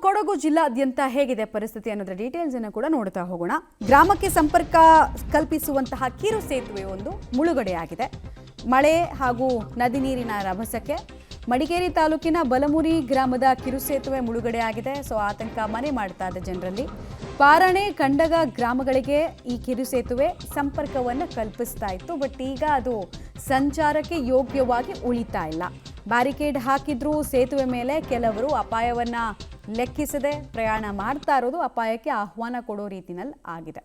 ಕೊಡಗು ಜಿಲ್ಲಾದ್ಯಂತ ಹೇಗಿದೆ ಪರಿಸ್ಥಿತಿ ಅನ್ನೋದರ ಡೀಟೇಲ್ಸ್ ಅನ್ನು ಕೂಡ ನೋಡ್ತಾ ಹೋಗೋಣ. ಗ್ರಾಮಕ್ಕೆ ಸಂಪರ್ಕ ಕಲ್ಪಿಸುವಂತಹ ಕಿರು ಸೇತುವೆ ಒಂದು ಮುಳುಗಡೆಯಾಗಿದೆ. ಮಳೆ ಹಾಗೂ ನದಿ ನೀರಿನ ರಭಸಕ್ಕೆ ಮಡಿಕೇರಿ ತಾಲೂಕಿನ ಬಲಮುರಿ ಗ್ರಾಮದ ಕಿರು ಸೇತುವೆ ಮುಳುಗಡೆಯಾಗಿದೆ. ಸೊ ಆತಂಕ ಮನೆ ಮಾಡ್ತಾ ಇದೆ ಜನರಲ್ಲಿ. ಪಾರಣೆ ಕಂಡಗ ಗ್ರಾಮಗಳಿಗೆ ಈ ಕಿರು ಸೇತುವೆ ಸಂಪರ್ಕವನ್ನು ಕಲ್ಪಿಸ್ತಾ ಇತ್ತು. ಬಟ್ ಈಗ ಅದು ಸಂಚಾರಕ್ಕೆ ಯೋಗ್ಯವಾಗಿ ಉಳಿತಾ ಇಲ್ಲ. ಬ್ಯಾರಿಕೇಡ್ ಹಾಕಿದ್ರೂ ಸೇತುವೆ ಮೇಲೆ ಕೆಲವರು ಅಪಾಯವನ್ನ ಲೆಕ್ಕಿಸದೆ ಪ್ರಯಾಣ ಮಾಡ್ತಾ ಇರೋದು ಅಪಾಯಕ್ಕೆ ಆಹ್ವಾನ ಕೊಡೋ ರೀತಿನಲ್ಲಿ ಆಗಿದೆ.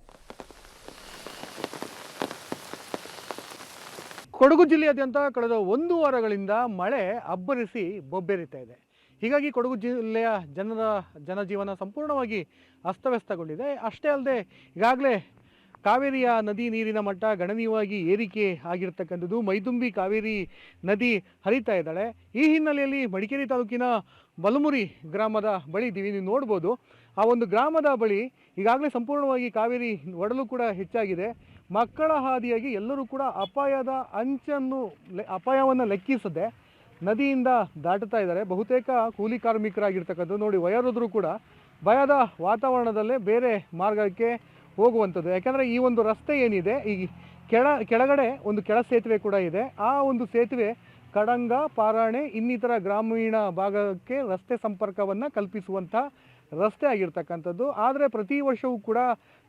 ಕೊಡಗು ಜಿಲ್ಲೆಯಾದ್ಯಂತ ಕಳೆದ 1 ವಾರಗಳಿಂದ ಮಳೆ ಅಬ್ಬರಿಸಿ ಬೊಬ್ಬೆರಿತಾ ಇದೆ. ಹೀಗಾಗಿ ಕೊಡಗು ಜಿಲ್ಲೆಯ ಜನಜೀವನ ಸಂಪೂರ್ಣವಾಗಿ ಅಸ್ತವ್ಯಸ್ತಗೊಂಡಿದೆ. ಅಷ್ಟೇ ಅಲ್ಲದೆ ಈಗಾಗಲೇ ಕಾವೇರಿಯ ನದಿ ನೀರಿನ ಮಟ್ಟ ಗಣನೀಯವಾಗಿ ಏರಿಕೆ ಆಗಿರ್ತಕ್ಕಂಥದ್ದು. ಮೈದುಂಬಿ ಕಾವೇರಿ ನದಿ ಹರಿತಾ ಇದ್ದಾಳೆ. ಈ ಹಿನ್ನೆಲೆಯಲ್ಲಿ ಮಡಿಕೇರಿ ತಾಲೂಕಿನ ಬಲಮುರಿ ಗ್ರಾಮದ ಬಳಿ ನೀವು ನೋಡ್ಬೋದು. ಆ ಒಂದು ಗ್ರಾಮದ ಬಳಿ ಈಗಾಗಲೇ ಸಂಪೂರ್ಣವಾಗಿ ಕಾವೇರಿ ಒಡಲು ಕೂಡ ಹೆಚ್ಚಾಗಿದೆ. ಮಕ್ಕಳ ಹಾದಿಯಾಗಿ ಎಲ್ಲರೂ ಕೂಡ ಅಪಾಯವನ್ನು ಲೆಕ್ಕಿಸದೆ ನದಿಯಿಂದ ದಾಟುತ್ತಾ ಇದ್ದಾರೆ. ಬಹುತೇಕ ಕೂಲಿ ಕಾರ್ಮಿಕರಾಗಿರ್ತಕ್ಕಂಥದ್ದು ನೋಡಿ, ವಯೋವೃದ್ಧರು ಕೂಡ ಭಯದ ವಾತಾವರಣದಲ್ಲೇ ಬೇರೆ ಮಾರ್ಗಕ್ಕೆ ಹೋಗುವಂಥದ್ದು. ಯಾಕೆಂದರೆ ಈ ಒಂದು ರಸ್ತೆ ಏನಿದೆ, ಈ ಕೆಳಗಡೆ ಒಂದು ಕೆಳ ಸೇತುವೆ ಕೂಡ ಇದೆ. ಆ ಒಂದು ಸೇತುವೆ ಕಡಂಗ, ಪಾರಾಣೆ ಇನ್ನಿತರ ಗ್ರಾಮೀಣ ಭಾಗಕ್ಕೆ ರಸ್ತೆ ಸಂಪರ್ಕವನ್ನು ಕಲ್ಪಿಸುವಂಥ ರಸ್ತೆ ಆಗಿರ್ತಕ್ಕಂಥದ್ದು. ಆದರೆ ಪ್ರತಿ ವರ್ಷವೂ ಕೂಡ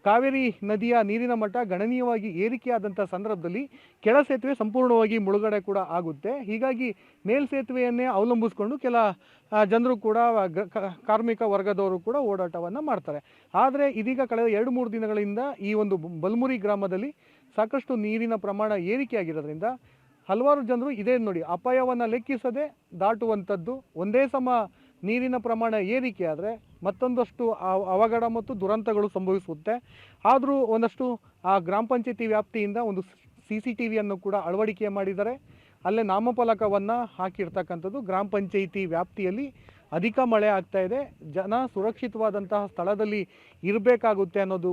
ಕಾವೇರಿ ನದಿಯ ನೀರಿನ ಮಟ್ಟ ಗಣನೀಯವಾಗಿ ಏರಿಕೆಯಾದಂಥ ಸಂದರ್ಭದಲ್ಲಿ ಕೆಳ ಸೇತುವೆ ಸಂಪೂರ್ಣವಾಗಿ ಮುಳುಗಡೆ ಕೂಡ ಆಗುತ್ತೆ. ಹೀಗಾಗಿ ಮೇಲ್ಸೇತುವೆಯನ್ನೇ ಅವಲಂಬಿಸ್ಕೊಂಡು ಕೆಲ ಜನರು ಕೂಡ ಕಾರ್ಮಿಕ ವರ್ಗದವರು ಕೂಡ ಓಡಾಟವನ್ನು ಮಾಡ್ತಾರೆ. ಆದರೆ ಇದೀಗ ಕಳೆದ 2-3 ದಿನಗಳಿಂದ ಈ ಒಂದು ಬಲಮುರಿ ಗ್ರಾಮದಲ್ಲಿ ಸಾಕಷ್ಟು ನೀರಿನ ಪ್ರಮಾಣ ಏರಿಕೆಯಾಗಿರೋದ್ರಿಂದ ಹಲವಾರು ಜನರು ಇದೇ ನೋಡಿ ಅಪಾಯವನ್ನು ಲೆಕ್ಕಿಸದೆ ದಾಟುವಂಥದ್ದು. ಒಂದೇ ಸಮ ನೀರಿನ ಪ್ರಮಾಣ ಏರಿಕೆ ಆದರೆ ಮತ್ತೊಂದಷ್ಟು ಅವಘಡ ಮತ್ತು ದುರಂತಗಳು ಸಂಭವಿಸುತ್ತೆ. ಆದರೂ ಒಂದಷ್ಟು ಆ ಗ್ರಾಮ ಪಂಚಾಯತಿ ವ್ಯಾಪ್ತಿಯಿಂದ ಒಂದು CCTVಯನ್ನು ಕೂಡ ಅಳವಡಿಕೆ ಮಾಡಿದ್ದಾರೆ. ಅಲ್ಲೇ ನಾಮಫಲಕವನ್ನು ಹಾಕಿರ್ತಕ್ಕಂಥದ್ದು. ಗ್ರಾಮ ಪಂಚಾಯಿತಿ ವ್ಯಾಪ್ತಿಯಲ್ಲಿ ಅಧಿಕ ಮಳೆ ಆಗ್ತಾ ಇದೆ, ಜನ ಸುರಕ್ಷಿತವಾದಂತಹ ಸ್ಥಳದಲ್ಲಿ ಇರಬೇಕಾಗುತ್ತೆ ಅನ್ನೋದು